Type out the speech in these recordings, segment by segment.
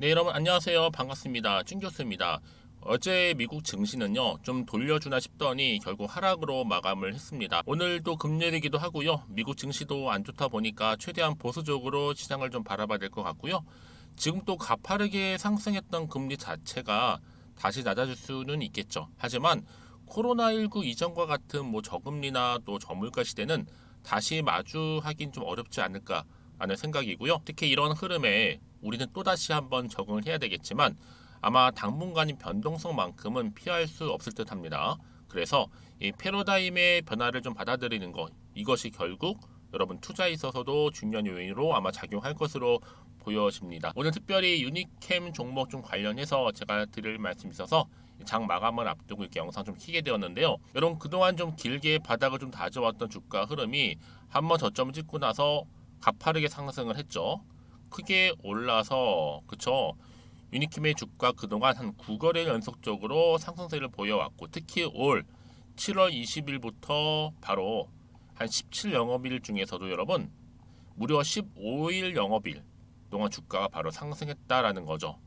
네, 여러분 안녕하세요. 반갑습니다. 찐 교수입니다. 어제 미국 증시는요, 좀 돌려주나 싶더니 결국 하락으로 마감을 했습니다. 오늘도 금요일이기도 하고요. 미국 증시도 안 좋다 보니까 최대한 보수적으로 시장을 좀 바라봐야 될 것 같고요. 지금 또 가파르게 상승했던 금리 자체가 다시 낮아질 수는 있겠죠. 하지만 코로나19 이전과 같은 저금리나 또 저물가 시대는 다시 마주하긴 좀 어렵지 않을까 하는 생각이고요. 특히 이런 흐름에 우리는 또다시 한번 적응을 해야 되겠지만 아마 당분간인 변동성만큼은 피할 수 없을 듯 합니다. 그래서 이 패러다임의 변화를 좀 받아들이는 것, 이것이 결국 여러분 투자에 있어서도 중요한 요인으로 아마 작용할 것으로 보여집니다. 오늘 특별히 유니캠 종목 좀 관련해서 제가 드릴 말씀이 있어서 장 마감을 앞두고 이렇게 영상 좀 키게 되었는데요. 여러분 그동안 좀 길게 바닥을 좀 다져왔던 주가 흐름이 한번 저점을 찍고 나서 가파르게 상승을 했죠. 크게 올라서 그쵸. 유니킴의 주가 그동안 한 9거래 연속적으로 상승세를 보여왔고 특히 올 7월 20일부터 바로 한 17 영업일 중에서도 여러분 무려 15일 영업일 동안 주가가 바로 상승했다라는 거죠.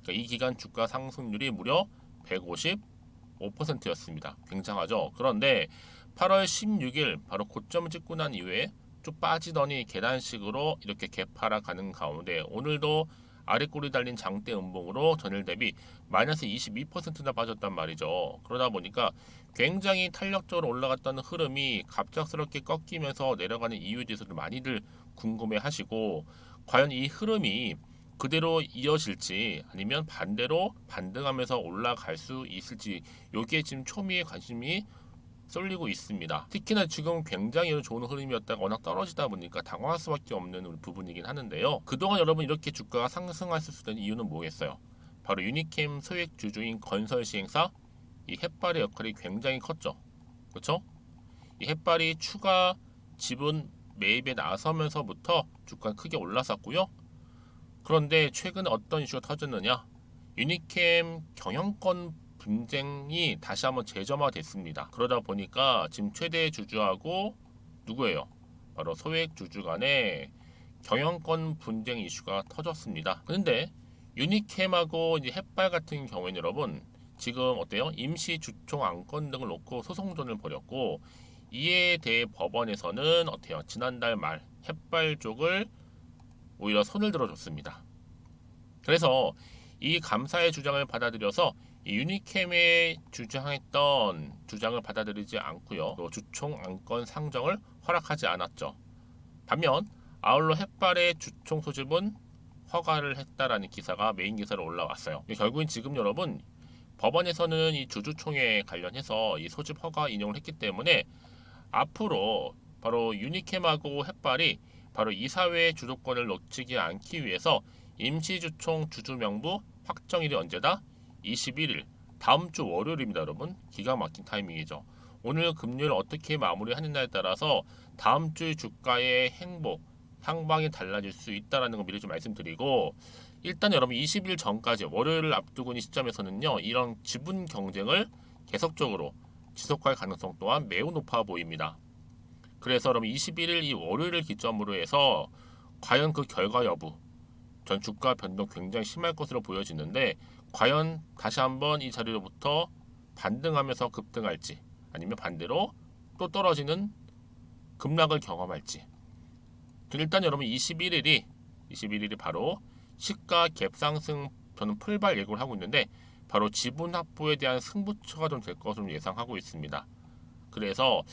그러니까 이 기간 주가 상승률이 무려 155%였습니다. 굉장하죠. 그런데 8월 16일 바로 고점을 찍고 난 이후에 쭉 빠지더니 계단식으로 이렇게 개파라 가는 가운데 오늘도 아래꼬리 달린 장대 음봉으로 전일 대비 마이너스 22%나 빠졌단 말이죠. 그러다 보니까 굉장히 탄력적으로 올라갔다는 흐름이 갑작스럽게 꺾이면서 내려가는 이유에 대해서도 많이들 궁금해 하시고 과연 이 흐름이 그대로 이어질지 아니면 반대로 반등하면서 올라갈 수 있을지 여기에 지금 초미의 관심이 쏠리고 있습니다. 특히나 지금 굉장히 좋은 흐름이었다가 워낙 떨어지다 보니까 당황할 수밖에 없는 부분이긴 하는데요. 그동안 여러분 이렇게 주가가 상승할 수 있는 이유는 뭐겠어요? 바로 유니캠 소액 주주인 건설 시행사 이 햇발의 역할이 굉장히 컸죠. 그렇죠? 이 햇발이 추가 지분 매입에 나서면서부터 주가가 크게 올랐었고요. 그런데 최근에 어떤 이슈가 터졌느냐? 유니캠 경영권 분쟁이 다시 한번 재점화됐습니다. 그러다 보니까 지금 최대 주주하고 누구예요? 바로 소액 주주 간의 경영권 분쟁 이슈가 터졌습니다. 그런데 유니캠하고 이제 햇발 같은 경우에는 여러분 지금 어때요? 임시 주총 안건 등을 놓고 소송전을 벌였고 이에 대해 법원에서는 어때요? 지난달 말 햇발 쪽을 오히려 손을 들어줬습니다. 그래서 이 감사의 주장을 받아들여서 이 유니캠의 주장했던 주장을 받아들이지 않고요. 또 주총 안건 상정을 허락하지 않았죠. 반면 아울러 햇발의 주총 소집은 허가를 했다라는 기사가 메인 기사로 올라왔어요. 결국엔 지금 여러분 법원에서는 이 주주총회 관련해서 이 소집 허가 인용을 했기 때문에 앞으로 바로 유니캠하고 햇발이 바로 이사회의 주도권을 놓치지 않기 위해서 임시주총 주주명부 확정일이 언제다? 21일 다음 주 월요일입니다. 여러분 기가 막힌 타이밍이죠. 오늘 금요일 어떻게 마무리하느냐에 따라서 다음 주 주가의 행보 향방이 달라질 수 있다는 거 미리 좀 말씀드리고 일단 여러분 20일 전까지 월요일을 앞두고 있는 시점에서는요 이런 지분 경쟁을 계속적으로 지속할 가능성 또한 매우 높아 보입니다. 그래서 여러분 21일 이 월요일을 기점으로 해서 과연 그 결과 여부 전 주가 변동 굉장히 심할 것으로 보여지는데 과연 다시 한번 이 자리로부터 반등하면서 급등할지 아니면 반대로 또 떨어지는 급락을 경험할지 일단 여러분 21일이 바로 시가 갭상승 저는 풀발 예고를 하고 있는데 바로 지분 확보에 대한 승부처가 좀 될 것으로 예상하고 있습니다. 그래서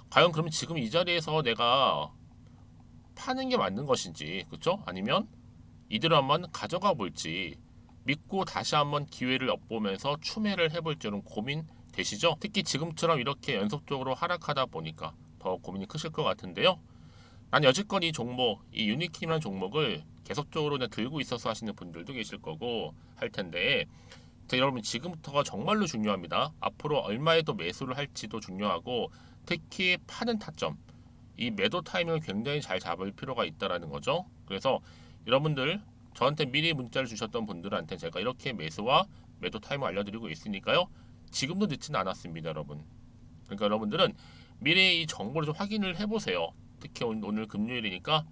과연 그러면 지금 이 자리에서 내가 파는 게 맞는 것인지 그렇죠? 아니면 이대로 한번 가져가 볼지 믿고 다시 한번 기회를 엿보면서 추매를 해볼지 는 고민 되시죠? 특히 지금처럼 이렇게 연속적으로 하락하다 보니까 더 고민이 크실 것 같은데요. 난 여지껏 이 종목, 이 유니킴이라는 종목을 계속적으로 그냥 들고 있어서 하시는 분들도 계실 거고 할 텐데 여러분 지금부터가 정말로 중요합니다. 앞으로 얼마에 더 매수를 할지도 중요하고 특히 파는 타점, 이 매도 타이밍을 굉장히 잘 잡을 필요가 있다라는 거죠. 그래서 여러분들 저한테 미리 문자를 주셨던 분들한테 제가 이렇게 매수와 매도 타임을 알려드리고 있으니까요. 지금도 늦지는 않았습니다, 여러분. 그러니까 여러분들은 미리 이 정보를 좀 확인을 해보세요. 특히 오늘 금요일이니까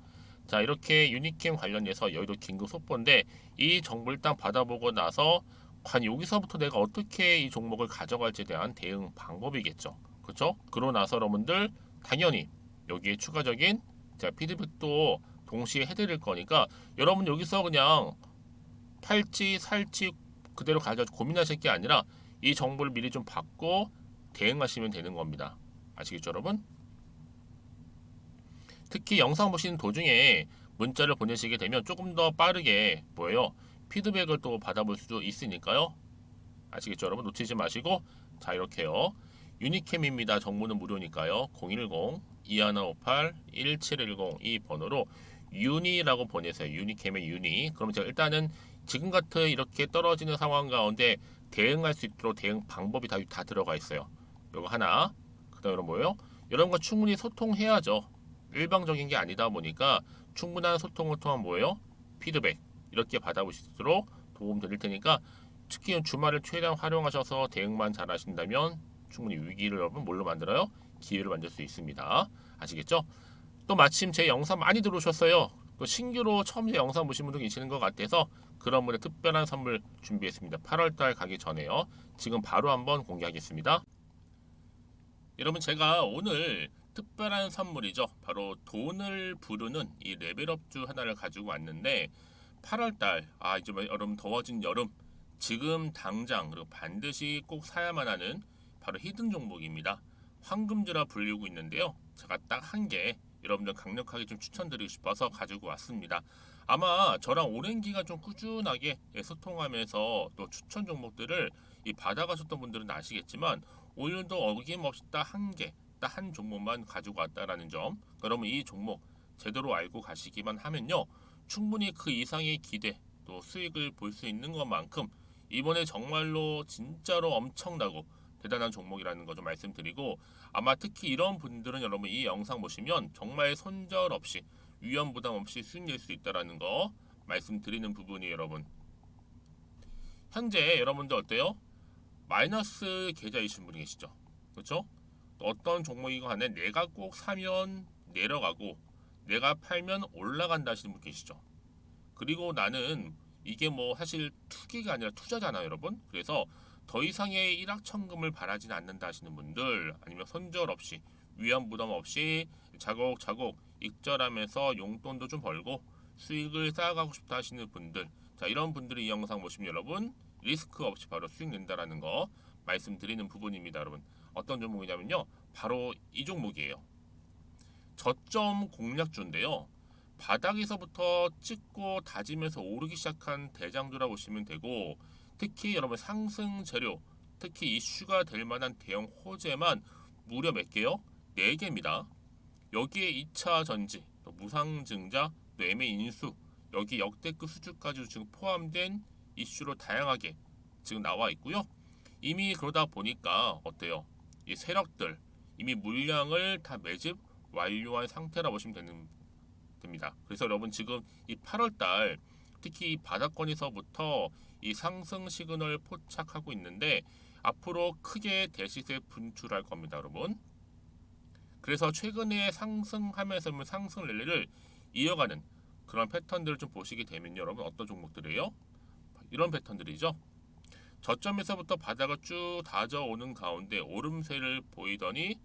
자, 이렇게 유니캠 관련해서 여의도 긴급 속보인데 이 정보 일단 받아보고 나서 과연 여기서부터 내가 어떻게 이 종목을 가져갈지에 대한 대응 방법이겠죠. 그렇죠? 그러고 나서 여러분들 당연히 여기에 추가적인 제가 피드백도 동시에 해드릴 거니까 여러분 여기서 그냥 팔지 살지 그대로 가져 고민하실 게 아니라 이 정보를 미리 좀 받고 대응하시면 되는 겁니다. 아시겠죠, 여러분? 특히 영상 보시는 도중에 문자를 보내시게 되면 조금 더 빠르게 뭐예요? 피드백을 또 받아볼 수도 있으니까요. 아시겠죠, 여러분? 놓치지 마시고 자, 이렇게요. 유니캠입니다. 정보는 무료니까요. 010-2158-1710 이 번호로 유니라고 보내세요. 유니캠의 유니. 그럼 제가 일단은 지금 같은 이렇게 떨어지는 상황 가운데 대응할 수 있도록 대응 방법이 다 들어가 있어요. 요거 하나. 그다음에 뭐예요? 여러분과 충분히 소통해야죠. 일방적인 게 아니다 보니까 충분한 소통을 통한 뭐예요? 피드백 이렇게 받아보실 수 있도록 도움 드릴 테니까 특히 주말을 최대한 활용하셔서 대응만 잘 하신다면 충분히 위기를 여러분 뭘로 만들어요? 기회를 만들 수 있습니다. 아시겠죠? 또 마침 제 영상 많이 들어오셨어요. 또 신규로 처음 제 영상 보신 분도 계시는 것 같아서 그런 분의 특별한 선물 준비했습니다. 8월달 가기 전에요. 지금 바로 한번 공개하겠습니다. 여러분 제가 오늘 특별한 선물이죠. 바로 돈을 부르는 이 레벨업주 하나를 가지고 왔는데 8월달 이제 여러분 더워진 여름 지금 당장 그리고 반드시 꼭 사야만 하는 바로 히든 종목입니다. 황금주라 불리고 있는데요. 제가 딱 한 개 여러분들 강력하게 좀 추천드리고 싶어서 가지고 왔습니다. 아마 저랑 오랜 기간 좀 꾸준하게 소통하면서 또 추천 종목들을 받아가셨던 분들은 아시겠지만 오늘도 어김없이 딱 한 개, 딱 한 종목만 가지고 왔다라는 점. 그러면 이 종목 제대로 알고 가시기만 하면요. 충분히 그 이상의 기대 또 수익을 볼 수 있는 것만큼 이번에 정말로 진짜로 엄청나고 대단한 종목이라는 거 좀 말씀드리고 아마 특히 이런 분들은 여러분 이 영상 보시면 정말 손절없이 위험 부담 없이 수익 낼 수 있다라는 거 말씀드리는 부분이 여러분. 현재 여러분들 어때요? 마이너스 계좌이신 분이 계시죠? 그렇죠? 어떤 종목이건 간에 내가 꼭 사면 내려가고 내가 팔면 올라간다 하시는 분 계시죠? 그리고 나는 이게 뭐 사실 투기가 아니라 투자잖아요, 여러분. 그래서 더 이상의 일확천금을 바라지는 않는다 하시는 분들 아니면 손절 없이 위험 부담 없이 차곡차곡 익절하면서 용돈도 좀 벌고 수익을 쌓아가고 싶다 하시는 분들 자 이런 분들이 이 영상 보시면 여러분 리스크 없이 바로 수익 낸다라는 거 말씀드리는 부분입니다, 여러분. 어떤 종목이냐면요. 바로 이 종목이에요. 저점 공략주인데요. 바닥에서부터 찍고 다지면서 오르기 시작한 대장주라고 보시면 되고 특히 여러분 상승 재료 특히 이슈가 될 만한 대형 호재만 무려 몇 개요? 4개입니다. 여기에 2차 전지, 또 무상증자, 또 매매 인수 여기 역대급 수주까지 지금 포함된 이슈로 다양하게 지금 나와 있고요. 이미 그러다 보니까 어때요? 이 세력들 이미 물량을 다 매집 완료한 상태라 보시면 됩니다. 그래서 여러분 지금 이 8월달 특히 이 바닥권에서부터 이 상승 시그널 포착하고 있는데 앞으로 크게 대시세 분출할 겁니다, 여러분. 그래서 최근에 상승하면서 상승 랠리를 이어가는 그런 패턴들을 좀 보시게 되면 여러분 어떤 종목들이에요? 이런 패턴들이죠. 저점에서부터 바닥을 쭉 다져오는 가운데 오름세를 보이더니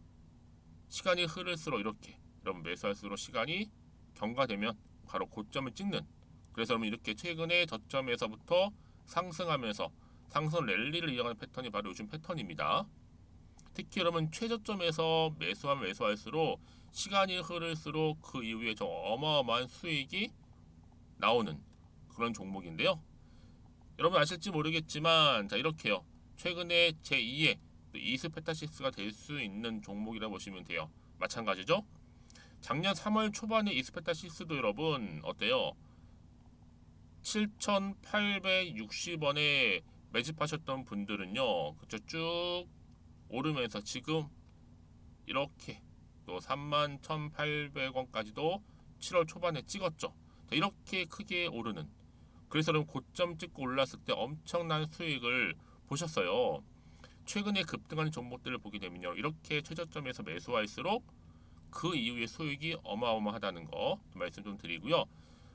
시간이 흐를수록 이렇게 여러분 매수할수록 시간이 경과되면 바로 고점을 찍는 그래서 여러분 이렇게 최근에 저점에서부터 상승하면서 상승 랠리를 이어가는 패턴이 바로 요즘 패턴입니다. 특히 여러분 최저점에서 매수하면 매수할수록 시간이 흐를수록 그 이후에 좀 어마어마한 수익이 나오는 그런 종목인데요. 여러분 아실지 모르겠지만 자 이렇게요. 최근에 제2의 이스페타시스가 될 수 있는 종목이라 보시면 돼요. 마찬가지죠. 작년 3월 초반에 이스페타시스도 여러분 어때요? 7,860원에 매집하셨던 분들은요. 그쵸 쭉 오르면서 지금 이렇게 또 31,800원까지도 7월 초반에 찍었죠. 이렇게 크게 오르는 그래서 여러분 고점 찍고 올랐을 때 엄청난 수익을 보셨어요. 최근에 급등하는 종목들을 보게 되면요. 이렇게 최저점에서 매수할수록 그 이후에 수익이 어마어마하다는 거 말씀 좀 드리고요.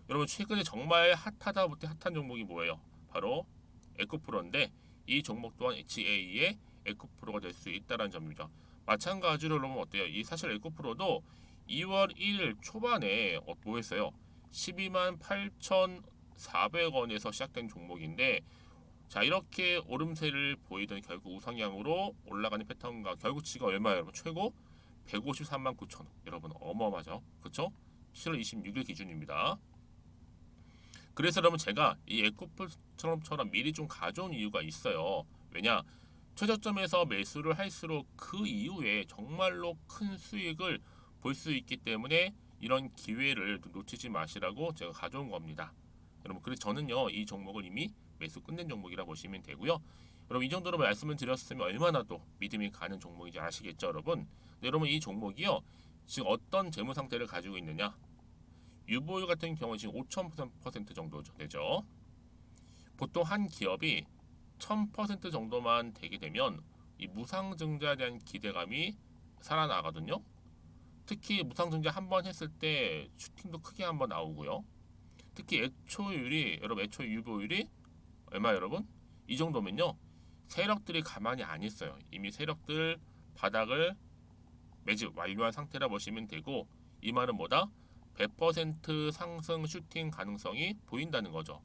여러분 최근에 정말 핫하다 못해 핫한 종목이 뭐예요? 바로 에코프로인데 이 종목 또한 HA의 에코프로가 될 수 있다는 점이죠. 마찬가지로 여러분 어때요? 이 사실 에코프로도 2월 1일 초반에 뭐 했어요? 12만 8,400원에서 시작된 종목인데 자 이렇게 오름세를 보이던 결국 우상향으로 올라가는 패턴과 결국 지가 얼마예요 여러분? 최고 153만 9천 원. 여러분 어마어마하죠? 그쵸? 7월 26일 기준입니다. 그래서 여러분 제가 이 에코프로처럼 미리 좀 가져온 이유가 있어요. 왜냐? 최저점에서 매수를 할수록 그 이후에 정말로 큰 수익을 볼 수 있기 때문에 이런 기회를 놓치지 마시라고 제가 가져온 겁니다. 여러분 그래서 저는요 이 종목을 이미 매수 끝낸 종목이라 보시면 되고요. 여러분 이 정도로 말씀을 드렸으면 얼마나 또 믿음이 가는 종목인지 아시겠죠 여러분? 네, 여러분 이 종목이요 지금 어떤 재무 상태를 가지고 있느냐? 유보율 같은 경우 지금 5,000% 정도 되죠. 보통 한 기업이 1,000% 정도만 되게 되면 이 무상증자에 대한 기대감이 살아나거든요. 특히 무상증자 한 번 했을 때 슈팅도 크게 한번 나오고요. 특히 애초율이 여러분 애초 유보율이 얼마 여러분? 이 정도면요. 세력들이 가만히 안 있어요. 이미 세력들 바닥을 매집 완료한 상태라 보시면 되고 이 말은 뭐다? 100% 상승 슈팅 가능성이 보인다는 거죠.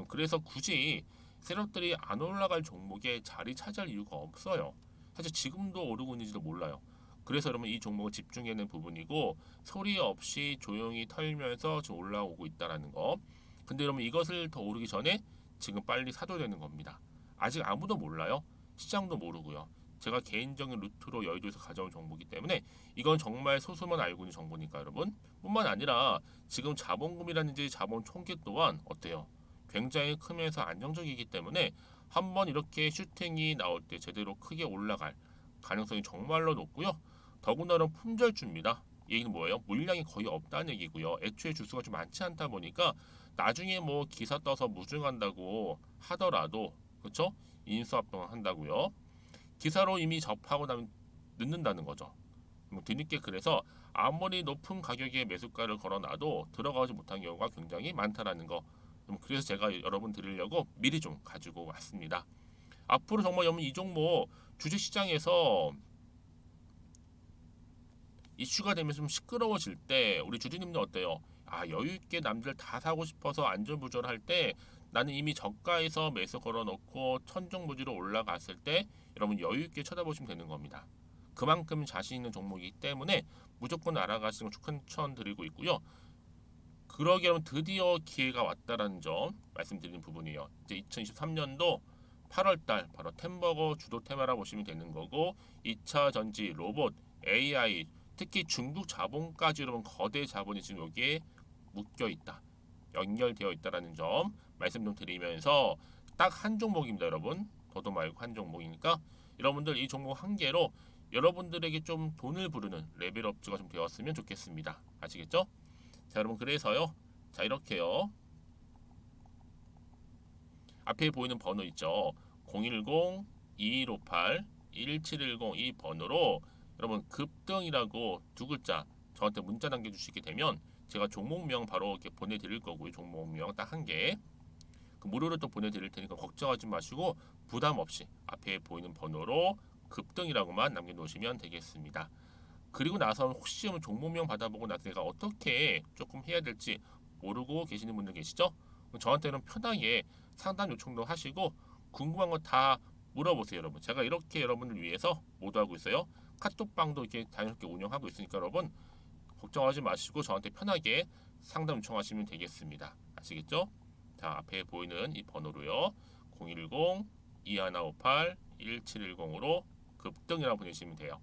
그래서 굳이 세력들이 안 올라갈 종목에 자리 차지할 이유가 없어요. 사실 지금도 오르고 있는지도 몰라요. 그래서 여러분 이 종목을 집중해야 하는 부분이고 소리 없이 조용히 털면서 지금 올라오고 있다는 거. 근데 여러분 이것을 더 오르기 전에 지금 빨리 사둬야 되는 겁니다. 아직 아무도 몰라요. 시장도 모르고요. 제가 개인적인 루트로 여의도에서 가져온 정보이기 때문에 이건 정말 소수만 알고 있는 정보니까 여러분 뿐만 아니라 지금 자본금이라든지 자본 총기 또한 어때요? 굉장히 크면서 안정적이기 때문에 한번 이렇게 슈팅이 나올 때 제대로 크게 올라갈 가능성이 정말로 높고요. 더군다나 품절주입니다. 이 얘기는 뭐예요? 물량이 거의 없다는 얘기고요. 애초에 주수가 좀 많지 않다 보니까 나중에 뭐 기사 떠서 무증한다고 하더라도 그렇죠? 인수합병을 한다고요. 기사로 이미 접하고 나면 늦는다는 거죠. 뒤늦게 그래서 아무리 높은 가격에 매수가를 걸어놔도 들어가지 못한 경우가 굉장히 많다라는 거. 그래서 제가 여러분 드리려고 미리 좀 가지고 왔습니다. 앞으로 정말 여러분 이 종목 주식시장에서 이슈가 되면 좀 시끄러워질 때 우리 주주님들 어때요? 아 여유 있게 남들 다 사고 싶어서 안절부절할 때 나는 이미 저가에서 매수 걸어놓고 천정부지로 올라갔을 때 여러분 여유 있게 쳐다보시면 되는 겁니다. 그만큼 자신 있는 종목이기 때문에 무조건 알아가시는 걸 추천드리고 있고요. 그러기 위해 드디어 기회가 왔다라는 점 말씀드리는 부분이에요. 이제 2023년도 8월달 바로 템버거 주도 테마라 보시면 되는 거고 2차 전지, 로봇, AI 특히 중국 자본까지 여러분 거대 자본이 지금 여기에 묶여 있다. 연결되어 있다라는 점 말씀 좀 드리면서 딱 한 종목입니다, 여러분. 더도 말고 한 종목이니까 여러분들 이 종목 한 개로 여러분들에게 좀 돈을 부르는 레벨업주가 좀 되었으면 좋겠습니다. 아시겠죠? 자, 여러분 그래서요. 자, 이렇게요. 앞에 보이는 번호 있죠. 010-2158-1710 이 번호로 여러분 급등이라고 두 글자 저한테 문자 남겨주시게 되면 제가 종목명 바로 이렇게 보내드릴 거고요. 종목명 딱 한 개. 그 무료로 또 보내드릴 테니까 걱정하지 마시고 부담 없이 앞에 보이는 번호로 급등이라고만 남겨놓으시면 되겠습니다. 그리고 나서 혹시 종목명 받아보고 나서 내가 어떻게 조금 해야 될지 모르고 계시는 분들 계시죠? 저한테는 편하게 상담 요청도 하시고 궁금한 거 다 물어보세요, 여러분. 제가 이렇게 여러분을 위해서 모두하고 있어요. 카톡방도 이렇게 자연스럽게 운영하고 있으니까 여러분 걱정하지 마시고 저한테 편하게 상담 요청하시면 되겠습니다. 아시겠죠? 자, 앞에 보이는 이 번호로요. 010-2158-1710으로 급등이라고 보내시면 돼요.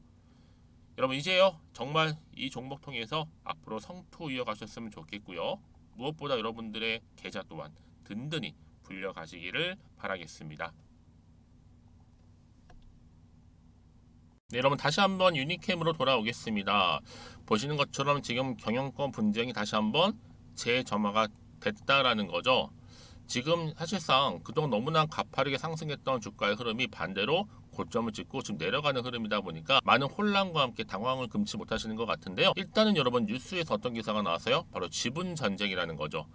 여러분 이제요 정말 이 종목 통해서 앞으로 성투 이어가셨으면 좋겠고요. 무엇보다 여러분들의 계좌 또한 든든히 불려가시기를 바라겠습니다. 네, 여러분 다시 한번 유니캠으로 돌아오겠습니다. 보시는 것처럼 지금 경영권 분쟁이 다시 한번 재점화가 됐다라는 거죠. 지금 사실상 그동안 너무나 가파르게 상승했던 주가의 흐름이 반대로 고점을 찍고 지금 내려가는 흐름이다 보니까 많은 혼란과 함께 당황을 금치 못하시는 것 같은데요. 일단은 여러분 뉴스에서 어떤 기사가 나왔어요? 바로 지분 전쟁이라는 거죠.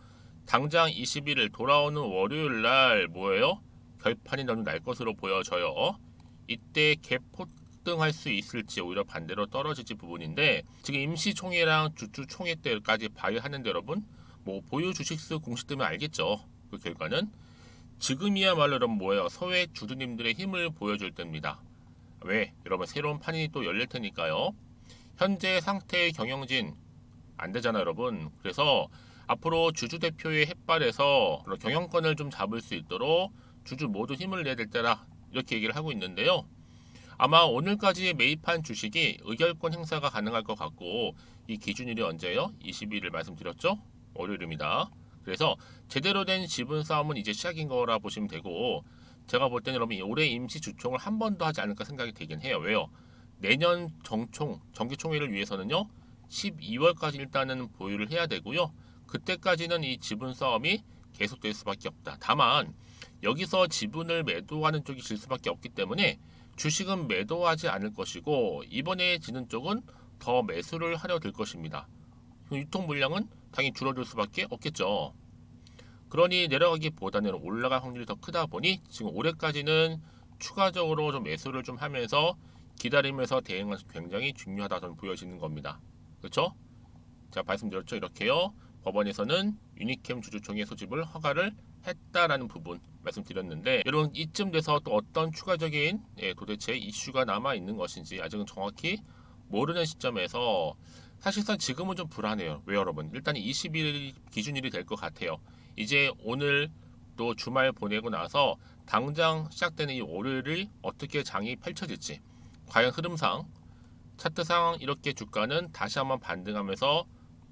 당장 21일 돌아오는 월요일 날 뭐예요? 결판이 너무 날 것으로 보여져요. 이때 갭 폭등할 수 있을지 오히려 반대로 떨어질지 부분인데 지금 임시총회랑 주주총회 때까지 봐야 하는데 여러분 뭐 보유 주식수 공시 뜨면 알겠죠. 그 결과는 지금이야말로 여러분 뭐예요? 소액 주주님들의 힘을 보여줄 때입니다. 왜? 여러분 새로운 판이 또 열릴 테니까요. 현재 상태의 경영진 안 되잖아요, 여러분. 그래서 앞으로 주주 대표의 햇발에서 경영권을 좀 잡을 수 있도록 주주 모두 힘을 내야 될 때라 이렇게 얘기를 하고 있는데요. 아마 오늘까지 매입한 주식이 의결권 행사가 가능할 것 같고 이 기준일이 언제예요? 22일 말씀드렸죠? 월요일입니다. 그래서 제대로 된 지분 싸움은 이제 시작인 거라 보시면 되고 제가 볼 때는 여러분 올해 임시 주총을 한 번 더 하지 않을까 생각이 되긴 해요. 왜요? 내년 정기총회를 위해서는요. 12월까지 일단은 보유를 해야 되고요. 그때까지는 이 지분 싸움이 계속될 수밖에 없다. 다만 여기서 지분을 매도하는 쪽이 질 수밖에 없기 때문에 주식은 매도하지 않을 것이고 이번에 지는 쪽은 더 매수를 하려 될 것입니다. 유통 물량은 당연히 줄어들 수밖에 없겠죠. 그러니 내려가기보다는 올라갈 확률이 더 크다 보니 지금 올해까지는 추가적으로 좀 매수를 좀 하면서 기다리면서 대응하는 것이 굉장히 중요하다 저는 보여지는 겁니다. 그렇죠? 제가 말씀드렸죠. 이렇게요. 법원에서는 유니캠 주주총회 소집을 허가를 했다라는 부분 말씀드렸는데 여러분 이쯤 돼서 또 어떤 추가적인 도대체 이슈가 남아 있는 것인지 아직은 정확히 모르는 시점에서 사실상 지금은 좀 불안해요. 왜 여러분? 일단 20일 기준일이 될 것 같아요. 이제 오늘 또 주말 보내고 나서 당장 시작되는 이 월요일이 어떻게 장이 펼쳐질지 과연 흐름상 차트상 이렇게 주가는 다시 한번 반등하면서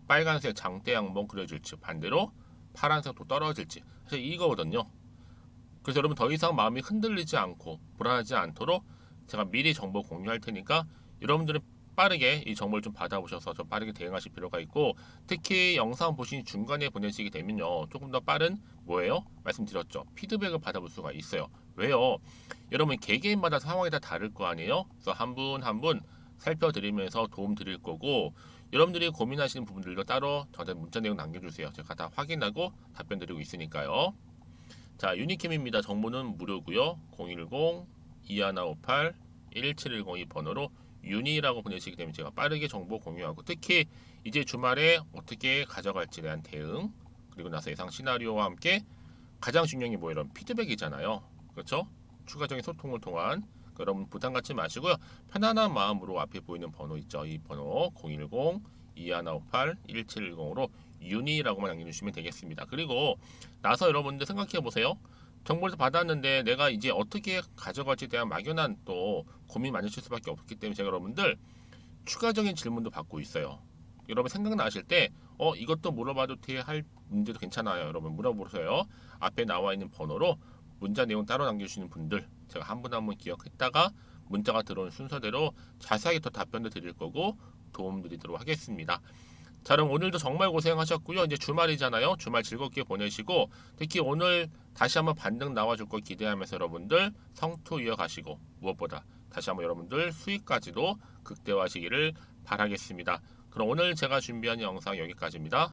빨간색 장대 양봉 그려줄지 반대로 파란색도 떨어질지 사실 이거거든요. 그래서 여러분 더 이상 마음이 흔들리지 않고 불안하지 않도록 제가 미리 정보 공유할 테니까 여러분들은 빠르게 이 정보를 좀 받아보셔서 좀 빠르게 대응하실 필요가 있고 특히 영상 보신 중간에 보내시게 되면요 조금 더 빠른 뭐예요? 말씀드렸죠 피드백을 받아볼 수가 있어요. 왜요? 여러분 개개인마다 상황이 다 다를 거 아니에요? 그래서 한 분 한 분 살펴드리면서 도움 드릴 거고 여러분들이 고민하시는 부분들도 따로 저한테 문자 내용 남겨주세요. 제가 다 확인하고 답변 드리고 있으니까요. 자 유니캠입니다. 정보는 무료고요. 010-2158-1710이 번호로 유니라고 보내시게 되면 제가 빠르게 정보 공유하고 특히 이제 주말에 어떻게 가져갈지에 대한 대응 그리고 나서 예상 시나리오와 함께 가장 중요한 게 뭐예요? 이런 피드백이잖아요. 그렇죠? 추가적인 소통을 통한 여러분 부담 갖지 마시고요. 편안한 마음으로 앞에 보이는 번호 있죠. 이 번호 010-2158-1710으로 유니라고만 남겨주시면 되겠습니다. 그리고 나서 여러분들 생각해 보세요. 정보를 받았는데 내가 이제 어떻게 가져갈지에 대한 막연한 또 고민 많으실 수밖에 없기 때문에 제가 여러분들 추가적인 질문도 받고 있어요. 여러분 생각나실 때 이것도 물어봐도 돼 할 문제도 괜찮아요. 여러분 물어보세요. 앞에 나와 있는 번호로 문자 내용 따로 남겨주시는 분들 제가 한 분 한 분 기억했다가 문자가 들어오는 순서대로 자세하게 더 답변도 드릴 거고 도움 드리도록 하겠습니다. 자 그럼 오늘도 정말 고생하셨고요. 이제 주말이잖아요. 주말 즐겁게 보내시고 특히 오늘 다시 한번 반등 나와줄 거 기대하면서 여러분들 성투 이어가시고 무엇보다 다시 한번 여러분들 수익까지도 극대화하시기를 바라겠습니다. 그럼 오늘 제가 준비한 영상 여기까지입니다.